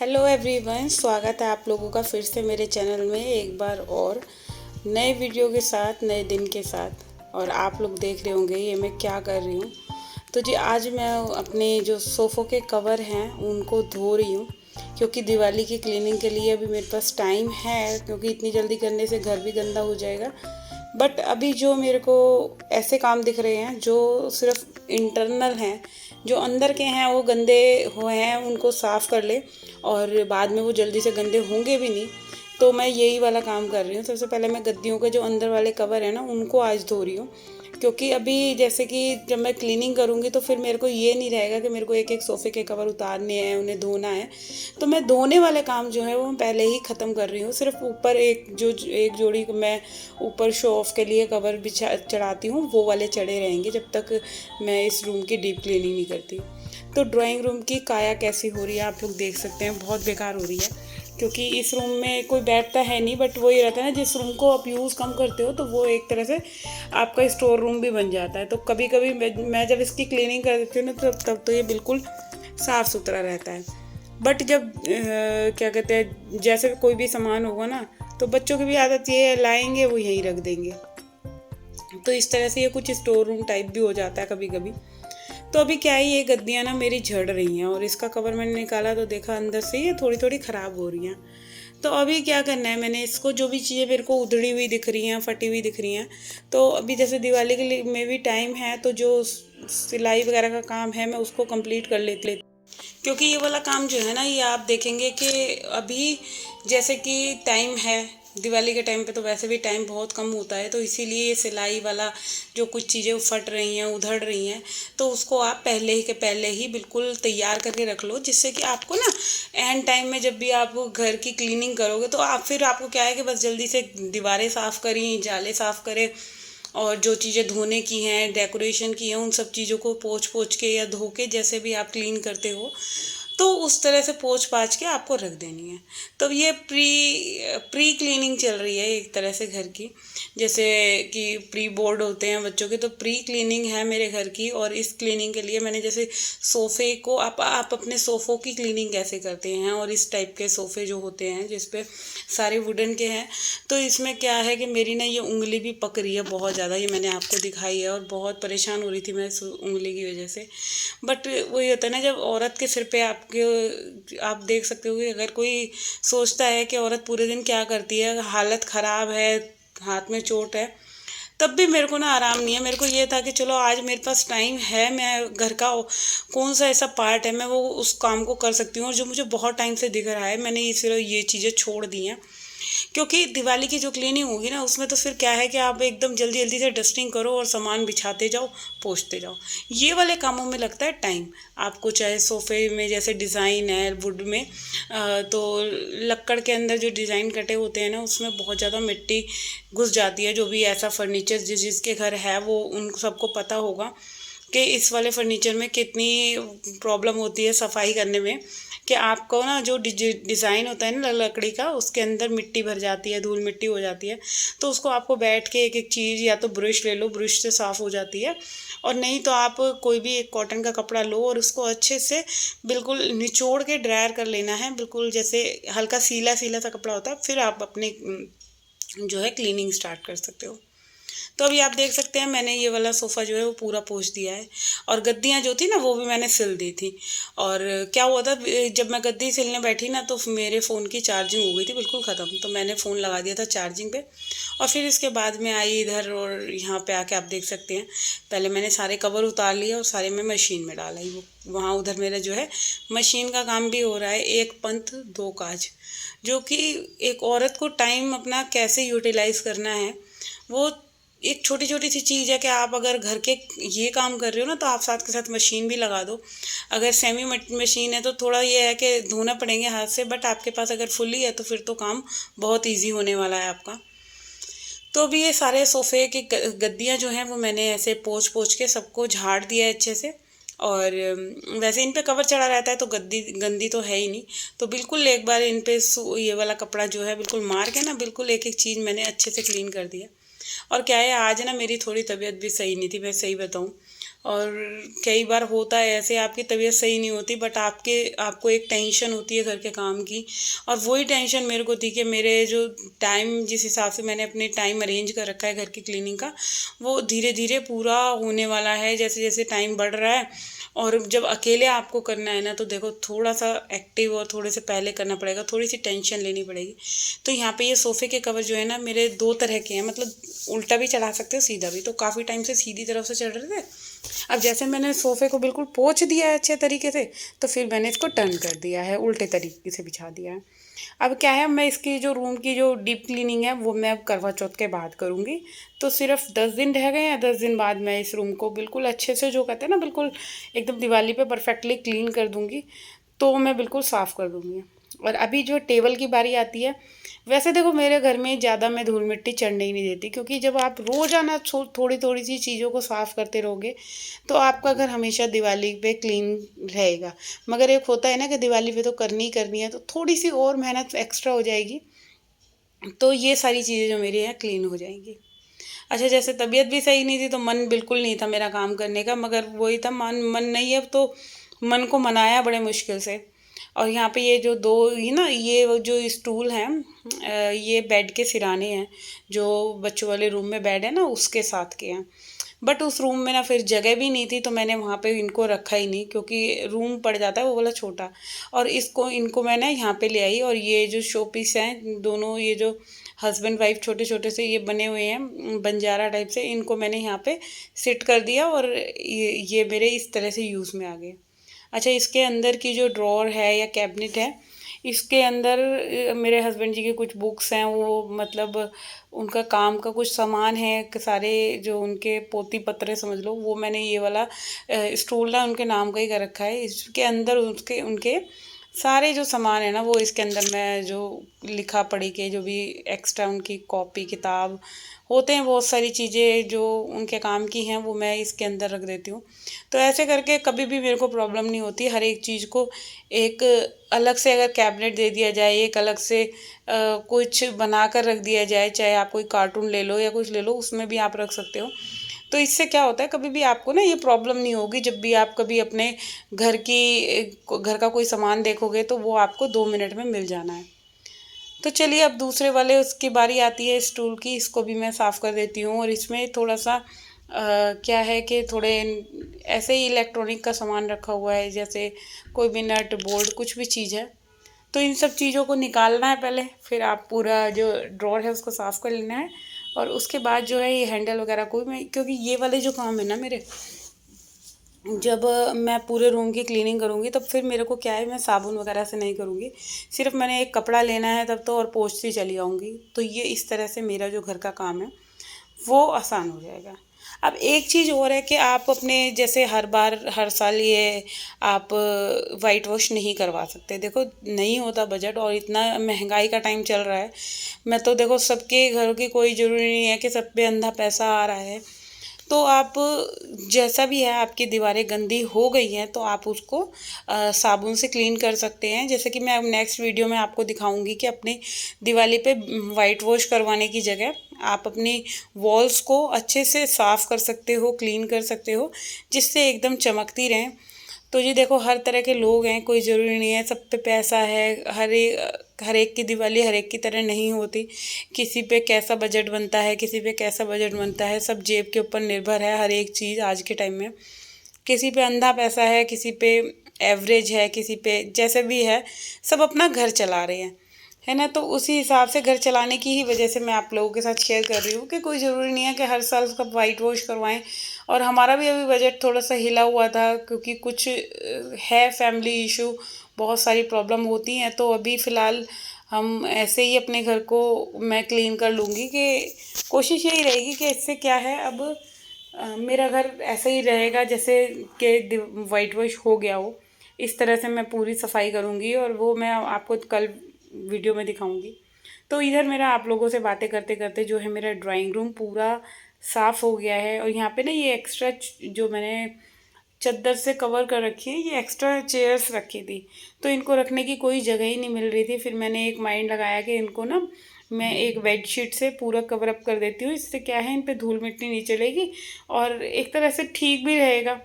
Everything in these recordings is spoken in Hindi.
हेलो एवरीवन, स्वागत है आप लोगों का फिर से मेरे चैनल में एक बार और नए वीडियो के साथ, नए दिन के साथ। और आप लोग देख रहे होंगे ये मैं क्या कर रही हूँ। तो जी आज मैं अपने जो सोफ़ों के कवर हैं उनको धो रही हूँ, क्योंकि दिवाली की क्लीनिंग के लिए अभी मेरे पास टाइम है, क्योंकि इतनी जल्दी करने से घर भी गंदा हो जाएगा। बट अभी जो मेरे को ऐसे काम दिख रहे हैं जो सिर्फ इंटरनल हैं, जो अंदर के हैं वो गंदे हुए हैं, उनको साफ़ कर ले और बाद में वो जल्दी से गंदे होंगे भी नहीं। तो मैं यही वाला काम कर रही हूँ। सबसे पहले मैं गद्दियों के जो अंदर वाले कवर है ना उनको आज धो रही हूँ, क्योंकि अभी जैसे कि जब मैं क्लीनिंग करूँगी तो फिर मेरे को ये नहीं रहेगा कि मेरे को एक एक सोफ़े के कवर उतारने हैं, उन्हें धोना है। तो मैं धोने वाले काम जो है वो मैं पहले ही ख़त्म कर रही हूँ। सिर्फ ऊपर एक जोड़ी मैं ऊपर शो ऑफ के लिए कवर बिछा चढ़ाती हूँ, वो वाले चढ़े रहेंगे जब तक मैं इस रूम की डीप क्लीनिंग नहीं करती। तो ड्राइंग रूम की काया कैसी हो रही है आप लोग देख सकते हैं, बहुत बेकार हो रही है, क्योंकि इस रूम में कोई बैठता है नहीं। बट वही रहता है ना, जिस रूम को आप यूज़ कम करते हो तो वो एक तरह से आपका स्टोर रूम भी बन जाता है। तो कभी कभी मैं जब इसकी क्लीनिंग कर देती हूँ ना तब तो ये बिल्कुल साफ़ सुथरा रहता है। बट जब क्या कहते हैं, जैसे कोई भी सामान होगा ना तो बच्चों की भी आदत ये है, लाएंगे वो यहीं रख देंगे। तो इस तरह से ये कुछ स्टोर रूम टाइप भी हो जाता है कभी कभी। तो अभी क्या है, ये गद्दियाँ ना मेरी झड़ रही हैं और इसका कवर मैंने निकाला तो देखा अंदर से ये थोड़ी थोड़ी ख़राब हो रही हैं। तो अभी क्या करना है, मैंने इसको जो भी चीज़ें मेरे को उधड़ी हुई दिख रही हैं, फटी हुई दिख रही हैं, तो अभी जैसे दिवाली के लिए में भी टाइम है तो जो सिलाई वगैरह का काम है मैं उसको कंप्लीट कर लेती। क्योंकि ये वाला काम जो है ना, ये आप देखेंगे कि अभी जैसे कि टाइम है दिवाली के टाइम पे, तो वैसे भी टाइम बहुत कम होता है, तो इसीलिए ये सिलाई वाला जो कुछ चीज़ें फट रही हैं, उधड़ रही हैं, तो उसको आप पहले ही बिल्कुल तैयार करके रख लो, जिससे कि आपको ना एंड टाइम में जब भी आप घर की क्लीनिंग करोगे तो आप फिर आपको क्या है कि बस जल्दी से दीवारें साफ़ करी, जाले साफ़ करें, और जो चीज़ें धोने की हैं, डेकोरेशन की हैं, उन सब चीज़ों को पोंछ पोंछ के या धो के जैसे भी आप क्लीन करते हो, तो उस तरह से पोंछ पाछ के आपको रख देनी है। तो ये प्री क्लीनिंग चल रही है एक तरह से घर की, जैसे कि प्री बोर्ड होते हैं बच्चों के, तो प्री क्लीनिंग है मेरे घर की। और इस क्लीनिंग के लिए मैंने जैसे सोफ़े को आप अपने सोफ़ों की क्लीनिंग कैसे करते हैं, और इस टाइप के सोफ़े जो होते हैं जिस पे सारे वुडन के हैं, तो इसमें क्या है कि मेरी ना ये उंगली भी पक रही है बहुत ज़्यादा, ये मैंने आपको दिखाई है, और बहुत परेशान हो रही थी मैं इस उंगली की वजह से। बट वही होता है ना, जब औरत के सिर पे आपके आप देख सकते हो कि अगर कोई सोचता है कि औरत पूरे दिन क्या करती है, हालत ख़राब है, हाथ में चोट है, तब भी मेरे को ना आराम नहीं है। मेरे को ये था कि चलो आज मेरे पास टाइम है, मैं घर का कौन सा ऐसा पार्ट है मैं वो उस काम को कर सकती हूँ, और जो मुझे बहुत टाइम से दिख रहा है मैंने इसलिए ये चीज़ें छोड़ दी हैं। क्योंकि दिवाली की जो क्लीनिंग होगी ना उसमें तो फिर क्या है कि आप एकदम जल्दी जल्दी से डस्टिंग करो और सामान बिछाते जाओ, पोंछते जाओ। ये वाले कामों में लगता है टाइम आपको, चाहे सोफ़े में जैसे डिज़ाइन है वुड में, तो लक्कड़ के अंदर जो डिज़ाइन कटे होते हैं ना उसमें बहुत ज़्यादा मिट्टी घुस जाती है। जो भी ऐसा फर्नीचर जिसके घर है वो उन सबको पता होगा कि इस वाले फर्नीचर में कितनी प्रॉब्लम होती है सफाई करने में, कि आपको ना जो डिज़ाइन होता है ना लकड़ी का, उसके अंदर मिट्टी भर जाती है, धूल मिट्टी हो जाती है, तो उसको आपको बैठ के एक एक चीज़, या तो ब्रश ले लो, ब्रश से साफ़ हो जाती है, और नहीं तो आप कोई भी एक कॉटन का कपड़ा लो और उसको अच्छे से बिल्कुल निचोड़ के ड्रायर कर लेना है, बिल्कुल जैसे हल्का सीला सीला सा कपड़ा होता है, फिर आप अपने जो है क्लीनिंग स्टार्ट कर सकते हो। तो अभी आप देख सकते हैं मैंने ये वाला सोफ़ा जो है वो पूरा पोंछ दिया है, और गद्दियाँ जो थी ना वो भी मैंने सिल दी थी। और क्या हुआ था, जब मैं गद्दी सिलने बैठी ना तो मेरे फ़ोन की चार्जिंग हो गई थी बिल्कुल ख़त्म, तो मैंने फ़ोन लगा दिया था चार्जिंग पे, और फिर इसके बाद में आई इधर, और यहाँ पे आके आप देख सकते हैं पहले मैंने सारे कवर उतार लिए और सारे मैं मशीन में डाला ही वो वहाँ। उधर मेरा जो है मशीन का काम भी हो रहा है, एक पंथ दो काज, जो कि एक औरत को टाइम अपना कैसे यूटिलाइज़ करना है, वो एक छोटी छोटी सी चीज़ है कि आप अगर घर के ये काम कर रहे हो ना तो आप साथ के साथ मशीन भी लगा दो। अगर सेमी मशीन है तो थोड़ा ये है कि धोना पड़ेंगे हाथ से, बट आपके पास अगर फुल्ली है तो फिर तो काम बहुत इजी होने वाला है आपका। तो अभी ये सारे सोफ़े की गद्दियाँ जो हैं वो मैंने ऐसे पोंछ पोंछ के सबको झाड़ दिया है अच्छे से। और वैसे इन पे कवर चढ़ा रहता है तो गद्दी गंदी तो है ही नहीं, तो बिल्कुल एक बार इन पे ये वाला कपड़ा जो है बिल्कुल मार के ना बिल्कुल एक एक चीज़ मैंने अच्छे से क्लीन कर दिया। और क्या है, आज ना मेरी थोड़ी तबीयत भी सही नहीं थी, मैं सही बताऊँ, और कई बार होता है ऐसे, आपकी तबीयत सही नहीं होती बट आपको एक टेंशन होती है घर के काम की। और वही टेंशन मेरे को थी कि मेरे जो टाइम, जिस हिसाब से मैंने अपने टाइम अरेंज कर रखा है घर की क्लीनिंग का, वो धीरे धीरे पूरा होने वाला है जैसे जैसे टाइम बढ़ रहा है। और जब अकेले आपको करना है ना, तो देखो थोड़ा सा एक्टिव और थोड़े से पहले करना पड़ेगा, थोड़ी सी टेंशन लेनी पड़ेगी। तो यहाँ पे ये सोफ़े के कवर जो है ना, मेरे दो तरह के हैं, मतलब उल्टा भी चढ़ा सकते हो, सीधा भी। तो काफ़ी टाइम से सीधी तरफ से चढ़ रहे थे। अब जैसे मैंने सोफ़े को बिल्कुल पोंछ दिया है अच्छे तरीके से, तो फिर मैंने इसको टर्न कर दिया है, उल्टे तरीके से बिछा दिया है। अब क्या है, मैं इसकी जो रूम की जो डीप क्लीनिंग है वो मैं अब करवा चौथ के बाद करूँगी। तो सिर्फ 10 दिन रह गए हैं, 10 दिन बाद मैं इस रूम को बिल्कुल अच्छे से, जो कहते हैं ना, बिल्कुल एकदम दिवाली पे परफेक्टली क्लीन कर दूँगी। तो मैं बिल्कुल साफ़ कर दूँगी। और अभी जो टेबल की बारी आती है, वैसे देखो मेरे घर में ज़्यादा मैं धूल मिट्टी चढ़ने ही नहीं देती, क्योंकि जब आप रोज़ाना थोड़ी थोड़ी सी चीज़ों को साफ़ करते रहोगे तो आपका घर हमेशा दिवाली पे क्लीन रहेगा। मगर एक होता है ना कि दिवाली पे तो करनी ही करनी है, तो थोड़ी सी और मेहनत एक्स्ट्रा हो जाएगी, तो ये सारी चीज़ें जो मेरी हैं क्लीन हो जाएंगी। अच्छा, जैसे तबीयत भी सही नहीं थी तो मन बिल्कुल नहीं था मेरा काम करने का, मगर वही था, मन मन नहीं है, तो मन को मनाया बड़े मुश्किल से। और यहाँ पे ये जो दो ही ना, ये वो जो स्टूल हैं, ये बेड के सिराने हैं, जो बच्चों वाले रूम में बेड है ना, उसके साथ के हैं। बट उस रूम में ना फिर जगह भी नहीं थी, तो मैंने वहाँ पे इनको रखा ही नहीं, क्योंकि रूम पड़ जाता है वो वाला छोटा। और इनको मैं ना यहाँ पे ले आई, और ये जो शो पीस हैं दोनों, ये जो हस्बैंड वाइफ छोटे छोटे से ये बने हुए हैं बंजारा टाइप से, इनको मैंने यहाँ पे सिट कर दिया, और ये मेरे इस तरह से यूज़ में आ गए। अच्छा, इसके अंदर की जो ड्रॉर है या कैबिनेट है, इसके अंदर मेरे हस्बैंड जी की कुछ बुक्स हैं, वो मतलब उनका काम का कुछ सामान है, सारे जो उनके पोती पत्र समझ लो, वो मैंने ये वाला स्टूल ना उनके नाम का ही कर रखा है। इसके अंदर उसके उनके सारे जो सामान है ना, वो इसके अंदर मैं जो लिखा पढ़ी के जो भी एक्स्ट्रा उनकी कॉपी किताब होते हैं, बहुत सारी चीज़ें जो उनके काम की हैं, वो मैं इसके अंदर रख देती हूँ। तो ऐसे करके कभी भी मेरे को प्रॉब्लम नहीं होती। हर एक चीज़ को एक अलग से अगर कैबिनेट दे दिया जाए, एक अलग से कुछ बना कर रख दिया जाए, चाहे आप कोई कार्टून ले लो या कुछ ले लो, उसमें भी आप रख सकते हो। तो इससे क्या होता है, कभी भी आपको ना ये प्रॉब्लम नहीं होगी। जब भी आप कभी अपने घर का कोई सामान देखोगे, तो वो आपको 2 मिनट में मिल जाना है। तो चलिए, अब दूसरे वाले उसकी बारी आती है स्टूल की, इसको भी मैं साफ़ कर देती हूँ। और इसमें थोड़ा सा क्या है कि थोड़े ऐसे ही इलेक्ट्रॉनिक का सामान रखा हुआ है, जैसे कोई भी नट बोल्ट कुछ भी चीज़ है, तो इन सब चीज़ों को निकालना है पहले, फिर आप पूरा जो ड्रॉर है उसको साफ़ कर लेना है। और उसके बाद जो है ये हैंडल वगैरह को मैं, क्योंकि ये वाले जो काम है ना मेरे, जब मैं पूरे रूम की क्लीनिंग करूँगी, तब फिर मेरे को क्या है, मैं साबुन वगैरह से नहीं करूँगी, सिर्फ मैंने एक कपड़ा लेना है तब तो, और पोंछती चली आऊँगी। तो ये इस तरह से मेरा जो घर का काम है वो आसान हो जाएगा। अब एक चीज़ और है कि आप अपने, जैसे हर बार हर साल ये आप वाइट वॉश नहीं करवा सकते। देखो नहीं होता बजट, और इतना महंगाई का टाइम चल रहा है। मैं तो देखो सबके घरों की कोई ज़रूरी नहीं है कि सब पे अंधा पैसा आ रहा है। तो आप जैसा भी है, आपकी दीवारें गंदी हो गई हैं तो आप उसको साबुन से क्लीन कर सकते हैं। जैसे कि मैं अब नेक्स्ट वीडियो में आपको दिखाऊंगी कि अपनी दिवाली पे वाइट वॉश करवाने की जगह आप अपनी वॉल्स को अच्छे से साफ़ कर सकते हो, क्लीन कर सकते हो, जिससे एकदम चमकती रहें। तो ये देखो हर तरह के लोग हैं, कोई ज़रूरी नहीं है सब पे पैसा है। हर एक की दिवाली हर एक की तरह नहीं होती। किसी पे कैसा बजट बनता है, किसी पे कैसा बजट बनता है, सब जेब के ऊपर निर्भर है हर एक चीज़ आज के टाइम में। किसी पे अंधा पैसा है, किसी पे एवरेज है, किसी पे जैसे भी है, सब अपना घर चला रहे हैं, है ना। तो उसी हिसाब से घर चलाने की ही वजह से मैं आप लोगों के साथ शेयर कर रही हूँ कि कोई ज़रूरी नहीं है कि हर साल उसका वाइट वॉश करवाएं। और हमारा भी अभी बजट थोड़ा सा हिला हुआ था, क्योंकि कुछ है फैमिली इशू, बहुत सारी प्रॉब्लम होती हैं। तो अभी फ़िलहाल हम ऐसे ही अपने घर को मैं क्लीन कर लूँगी, कि कोशिश यही रहेगी कि इससे क्या है, अब मेरा घर ऐसे ही रहेगा जैसे कि वाइट वॉश हो गया हो। इस तरह से मैं पूरी सफाई करूँगी, और वो मैं आपको कल वीडियो में दिखाऊंगी। तो इधर मेरा आप लोगों से बातें करते करते जो है मेरा ड्राइंग रूम पूरा साफ़ हो गया है। और यहाँ पे ना ये एक्स्ट्रा जो मैंने चद्दर से कवर कर रखी है, ये एक्स्ट्रा चेयर्स रखी थी, तो इनको रखने की कोई जगह ही नहीं मिल रही थी। फिर मैंने एक माइंड लगाया कि इनको ना मैं एक बेडशीट से पूरा कवर अप कर देती हूँ। इससे क्या है, इन पे धूल मिट्टी नहीं चलेगी और एक तरह से ठीक भी रहेगा।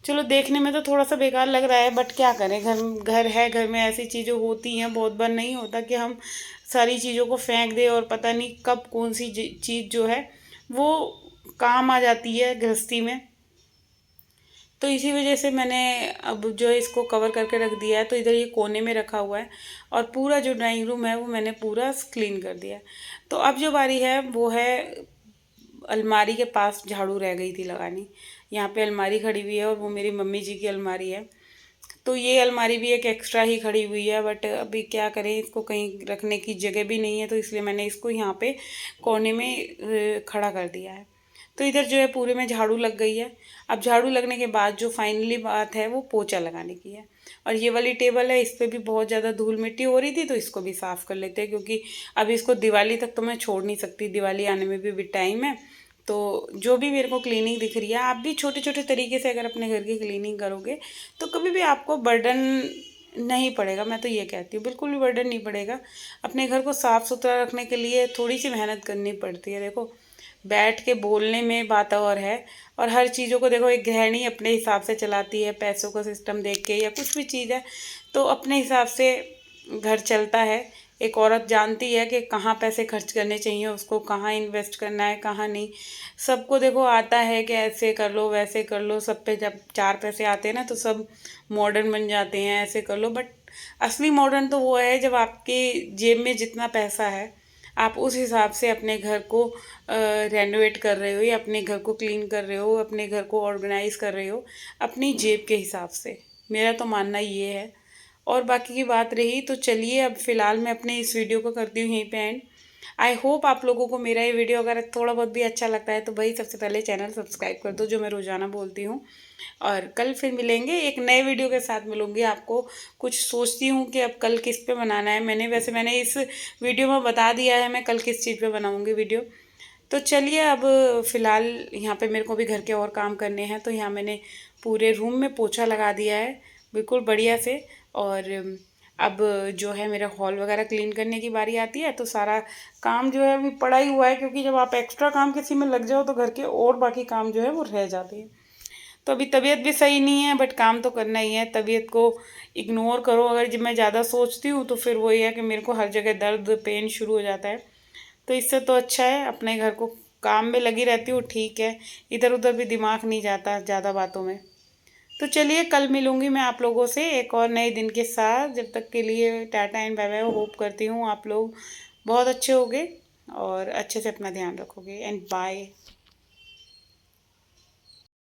चलो देखने में तो थोड़ा सा बेकार लग रहा है, बट क्या करें, घर घर है, घर में ऐसी चीज़ें होती हैं। बहुत बार नहीं होता कि हम सारी चीज़ों को फेंक दें और पता नहीं कब कौन सी चीज़ जो है वो काम आ जाती है गृहस्थी में। तो इसी वजह से मैंने अब जो है इसको कवर करके रख दिया है। तो इधर ये कोने में रखा हुआ है और पूरा जो ड्राइंग रूम है वो मैंने पूरा क्लीन कर दिया है। तो अब जो बारी है वो है, अलमारी के पास झाड़ू रह गई थी लगानी। यहाँ पे अलमारी खड़ी हुई है और वो मेरी मम्मी जी की अलमारी है। तो ये अलमारी भी एक एक्स्ट्रा ही खड़ी हुई है, बट अभी क्या करें, इसको कहीं रखने की जगह भी नहीं है, तो इसलिए मैंने इसको यहाँ पे कोने में खड़ा कर दिया है। तो इधर जो है पूरे में झाड़ू लग गई है। अब झाड़ू लगने के बाद जो फाइनली बात है वो पोछा लगाने की है। और ये वाली टेबल है, इस पर भी बहुत ज़्यादा धूल मिट्टी हो रही थी, तो इसको भी साफ़ कर लेते हैं, क्योंकि अब इसको दिवाली तक तो मैं छोड़ नहीं सकती, दिवाली आने में भी टाइम है। तो जो भी मेरे को क्लीनिंग दिख रही है, आप भी छोटे छोटे तरीके से अगर अपने घर की क्लीनिंग करोगे तो कभी भी आपको बर्डन नहीं पड़ेगा। मैं तो ये कहती हूँ, बिल्कुल भी बर्डन नहीं पड़ेगा। अपने घर को साफ़ सुथरा रखने के लिए थोड़ी सी मेहनत करनी पड़ती है। देखो, बैठ के बोलने में बात और है, और हर चीज़ों को देखो एक गृहिणी अपने हिसाब से चलाती है, पैसों का सिस्टम देख के या कुछ भी चीज़ है तो अपने हिसाब से घर चलता है। एक औरत जानती है कि कहाँ पैसे खर्च करने चाहिए, उसको कहाँ इन्वेस्ट करना है, कहाँ नहीं। सबको देखो आता है कि ऐसे कर लो वैसे कर लो, सब पे जब चार पैसे आते हैं ना तो सब मॉडर्न बन जाते हैं, ऐसे कर लो। बट असली मॉडर्न तो वो है जब आपके जेब में जितना पैसा है आप उस हिसाब से अपने घर को रेनोवेट कर रहे हो या अपने घर को क्लीन कर रहे हो, अपने घर को ऑर्गेनाइज़ कर रहे हो अपनी जेब के हिसाब से। मेरा तो मानना ये है। और बाकी की बात रही तो चलिए, अब फ़िलहाल मैं अपने इस वीडियो को करती हूँ यहीं पे एंड। आई होप आप लोगों को मेरा ये वीडियो अगर थोड़ा बहुत भी अच्छा लगता है तो भाई सबसे पहले चैनल सब्सक्राइब कर दो, जो मैं रोज़ाना बोलती हूँ। और कल फिर मिलेंगे, एक नए वीडियो के साथ मिलूँगी आपको। कुछ सोचती हूँ कि अब कल किस पे बनाना है। मैंने इस वीडियो में बता दिया है मैं कल किस चीज़ पे बनाऊँगी वीडियो। तो चलिए, अब फ़िलहाल यहाँ पे मेरे को भी घर के और काम करने हैं, तो यहाँ मैंने पूरे रूम में पोछा लगा दिया है बिल्कुल बढ़िया से। और अब जो है मेरा हॉल वगैरह क्लीन करने की बारी आती है, तो सारा काम जो है अभी पड़ा ही हुआ है, क्योंकि जब आप एक्स्ट्रा काम किसी में लग जाओ तो घर के और बाकी काम जो है वो रह जाते हैं। तो अभी तबीयत भी सही नहीं है, बट काम तो करना ही है। तबीयत को इग्नोर करो, अगर जब मैं ज़्यादा सोचती हूँ तो फिर वही है कि मेरे को हर जगह दर्द पेन शुरू हो जाता है। तो इससे तो अच्छा है अपने घर को काम में लगी रहती हूँ, ठीक है, इधर उधर भी दिमाग नहीं जाता ज़्यादा बातों में। तो चलिए, कल मिलूँगी मैं आप लोगों से एक और नए दिन के साथ। जब तक के लिए tata and bye bye. Hope करती हूँ आप लोग बहुत अच्छे होगे और अच्छे से अपना ध्यान रखोगे। And bye.